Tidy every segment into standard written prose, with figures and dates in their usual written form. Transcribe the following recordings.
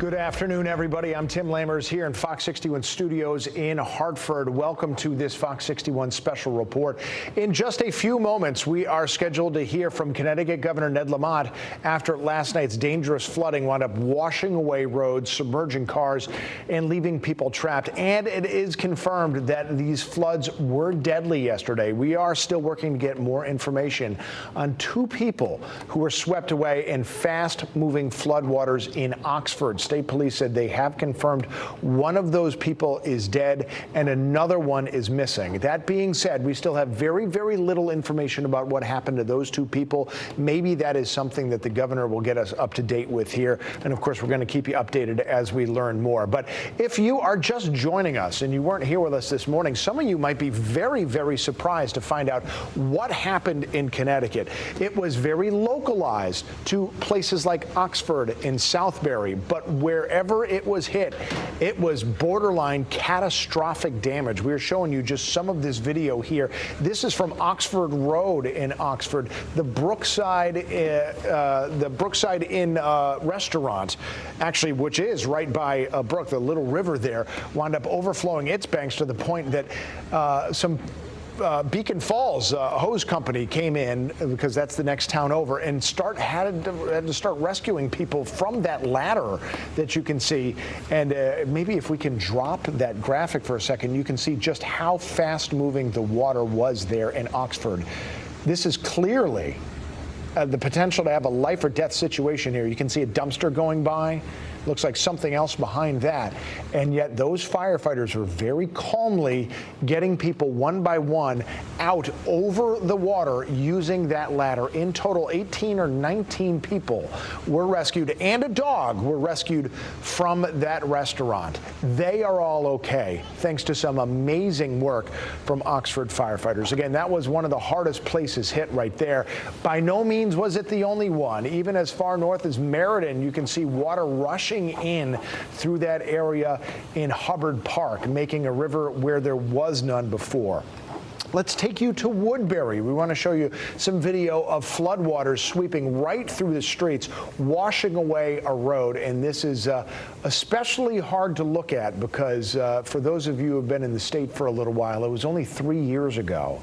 Good afternoon, everybody. I'm Tim Lammers here in Fox 61 studios in Hartford. Welcome to this Fox 61 special report. In just a few moments, we are scheduled to hear from Connecticut Governor Ned Lamont after last night's dangerous flooding wound up washing away roads, submerging cars, and leaving people trapped. And it is confirmed that these floods were deadly yesterday. We are still working to get more information on two people who were swept away in fast-moving floodwaters in Oxford. State police said they have confirmed one of those people is dead and another one is missing. That being said, we still have very, very little information about what happened to those two people. Maybe that is something that the governor will get us up to date with here. And of course, we're going to keep you updated as we learn more. But if you are just joining us and you weren't here with us this morning, some of you might be very, very surprised to find out what happened in Connecticut. It was very localized to places like Oxford and Southbury, but wherever it was hit, it was borderline catastrophic damage. We're showing you just some of this video here. This is from Oxford Road in Oxford. The Brookside Inn restaurant, actually, which is right by a brook, the little river there, wound up overflowing its banks to the point that some Beacon Falls hose company came in, because that's the next town over, and had to start rescuing people from that ladder that you can see. And maybe if we can drop that graphic for a second, you can see just how fast moving the water was there in Oxford. This is clearly the potential to have a life or death situation here. You can see a dumpster going by. Looks like something else behind that. And yet those firefighters were very calmly getting people one by one out over the water using that ladder. In total, 18 or 19 people were rescued, and a dog were rescued from that restaurant. They are all okay, thanks to some amazing work from Oxford firefighters. Again, that was one of the hardest places hit right there. By no means was it the only one. Even as far north as Meriden, you can see water rushing in through that area in Hubbard Park, making a river where there was none before. Let's take you to Woodbury. We want to show you some video of floodwaters sweeping right through the streets, washing away a road. And this is especially hard to look at because for those of you who have been in the state for a little while, it was only 3 years ago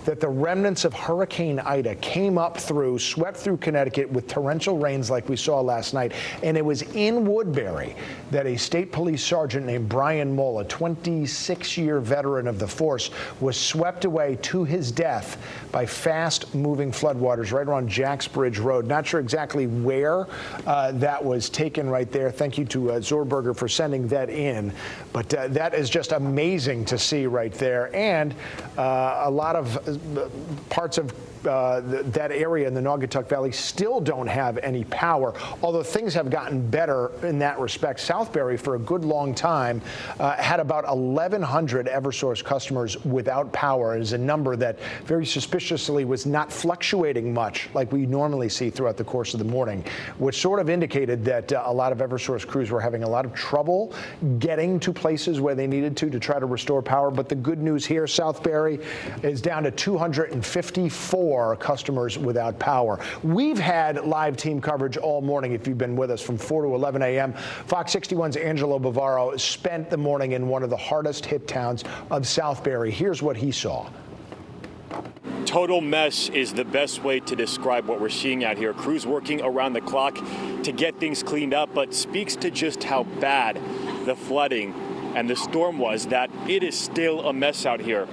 that the remnants of Hurricane Ida came up through, swept through Connecticut with torrential rains like we saw last night. And it was in Woodbury that a state police sergeant named Brian Mull, a 26-year veteran of the force, was swept away to his death by fast-moving floodwaters right around Jacksbridge Road. Not sure exactly where that was taken right there. Thank you to Zorberger for sending that in. But that is just amazing to see right there. And a lot of parts of that area in the Naugatuck Valley still don't have any power, although things have gotten better in that respect. Southbury, for a good long time, had about 1,100 Eversource customers without power. It is a number that very suspiciously was not fluctuating much like we normally see throughout the course of the morning, which sort of indicated that a lot of Eversource crews were having a lot of trouble getting to places where they needed to try to restore power. But the good news here, Southbury is down to 254 customers without power. We've had live team coverage all morning. If you've been with us from 4 to 11 a.m., Fox 61's Angelo Bavaro spent the morning in one of the hardest hit towns of Southbury. Here's what he saw. Total mess is the best way to describe what we're seeing out here. Crews working around the clock to get things cleaned up, but speaks to just how bad the flooding and the storm was, that it is still a mess out here.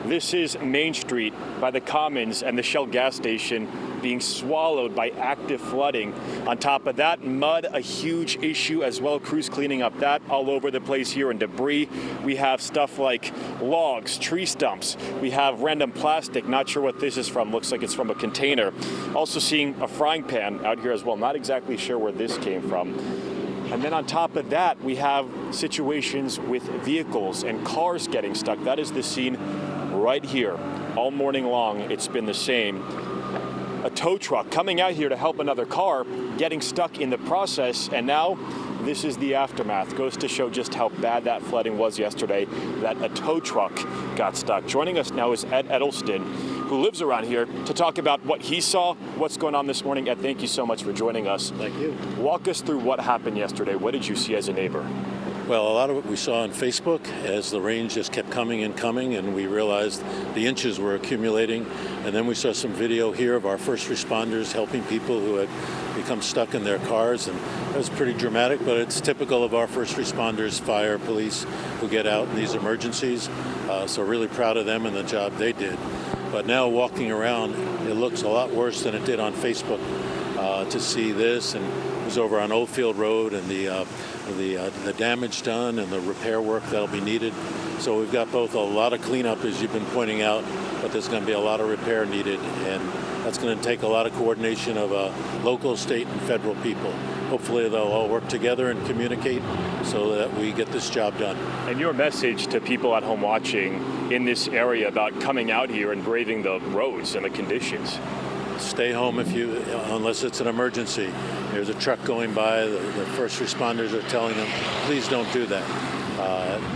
This is Main Street by the Commons and the Shell gas station being swallowed by active flooding. On top of that, mud, a huge issue as well. Crews cleaning up that all over the place here, and debris. We have stuff like logs, tree stumps. We have random plastic. Not sure what this is from. Looks like it's from a container. Also seeing a frying pan out here as well. Not exactly sure where this came from. And then on top of that, we have situations with vehicles and cars getting stuck. That is the scene right here. All morning long, it's been the same. A tow truck coming out here to help another car, getting stuck in the process, and now this is the aftermath. Goes to show just how bad that flooding was yesterday, that a tow truck got stuck. Joining us now is Ed Edelston, who lives around here, to talk about what he saw, what's going on this morning. Ed, thank you so much for joining us. Thank you. Walk us through what happened yesterday. What did you see as a neighbor? Well, a lot of it we saw on Facebook as the rain just kept coming and coming, and we realized the inches were accumulating. And then we saw some video here of our first responders helping people who had become stuck in their cars, and it was pretty dramatic, but it's typical of our first responders, fire, police, who get out in these emergencies. So really proud of them and the job they did. But now walking around, it looks a lot worse than it did on Facebook to see this. And it was over on Oldfield Road, and the damage done and the repair work that'll be needed. So we've got both a lot of cleanup, as you've been pointing out, but there's going to be a lot of repair needed, and that's going to take a lot of coordination of local, state, and federal people. Hopefully they'll all work together and communicate so that we get this job done. And your message to people at home watching in this area about coming out here and braving the roads and the conditions? Stay home unless it's an emergency. There's a truck going by, the first responders are telling them, please don't do that.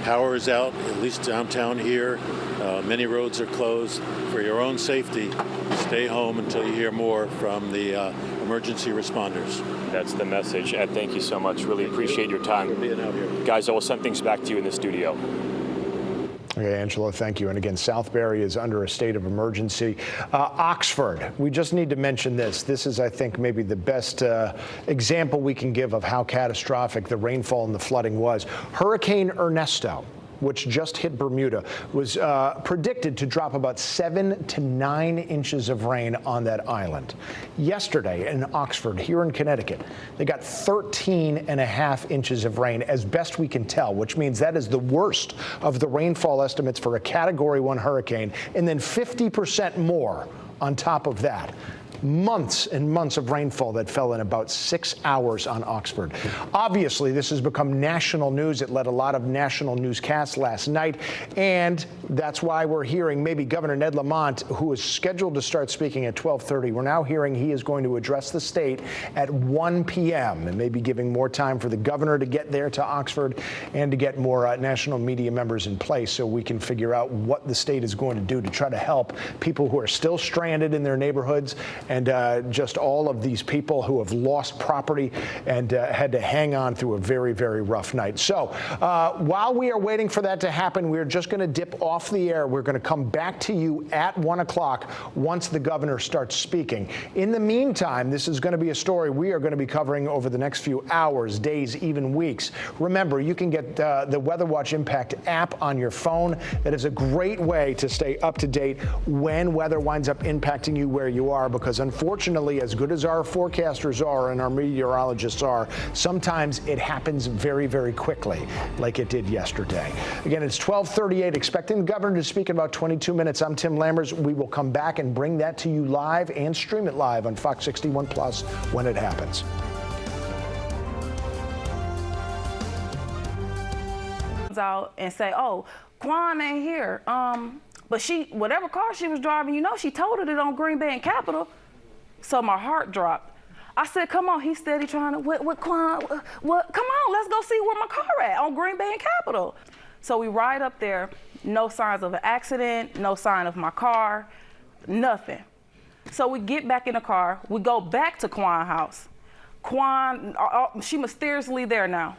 Power is out, at least downtown here. Many roads are closed. For your own safety, stay home until you hear more from the emergency responders. That's the message. Ed, thank you so much. Really appreciate your time. For being out here. Guys, I will send things back to you in the studio. Okay, Angelo, thank you. And again, Southbury is under a state of emergency. Oxford, we just need to mention this. This is, I think, maybe the best example we can give of how catastrophic the rainfall and the flooding was. Hurricane Ernesto, which just hit Bermuda, was predicted to drop about 7 to 9 inches of rain on that island. Yesterday in Oxford, here in Connecticut, they got 13.5 inches of rain, as best we can tell, which means that is the worst of the rainfall estimates for a Category 1 hurricane, and then 50% more on top of that. Months and months of rainfall that fell in about 6 hours on Oxford. Obviously, this has become national news. It led a lot of national newscasts last night, and that's why we're hearing maybe Governor Ned Lamont, who is scheduled to start speaking at 12:30. We're now hearing he is going to address the state at 1 p.m. and maybe giving more time for the governor to get there to Oxford and to get more national media members in place so we can figure out what the state is going to do to try to help people who are still stranded in their neighborhoods, and just all of these people who have lost property and had to hang on through a very, very rough night. So while we are waiting for that to happen, we're just going to dip off the air. We're going to come back to you at 1 o'clock once the governor starts speaking. In the meantime, this is going to be a story we are going to be covering over the next few hours, days, even weeks. Remember, you can get the Weather Watch Impact app on your phone. That is a great way to stay up to date when weather winds up impacting you where you are, because unfortunately, as good as our forecasters are and our meteorologists are, sometimes it happens very, very quickly, like it did yesterday. Again, it's 12:38, expecting the governor to speak in about 22 minutes. I'm Tim Lammers. We will come back and bring that to you live and stream it live on Fox 61 Plus when it happens. Out and say, oh, Quan ain't here. But whatever car she was driving, she told it on Green Bay and Capitol. So my heart dropped. I said, come on, he's steady trying to, what, Quan, what, come on, let's go see where my car at on Green Bay and Capitol. So we ride up there, no signs of an accident, no sign of my car, nothing. So we get back in the car, we go back to Quan's house. Quan, she mysteriously there now.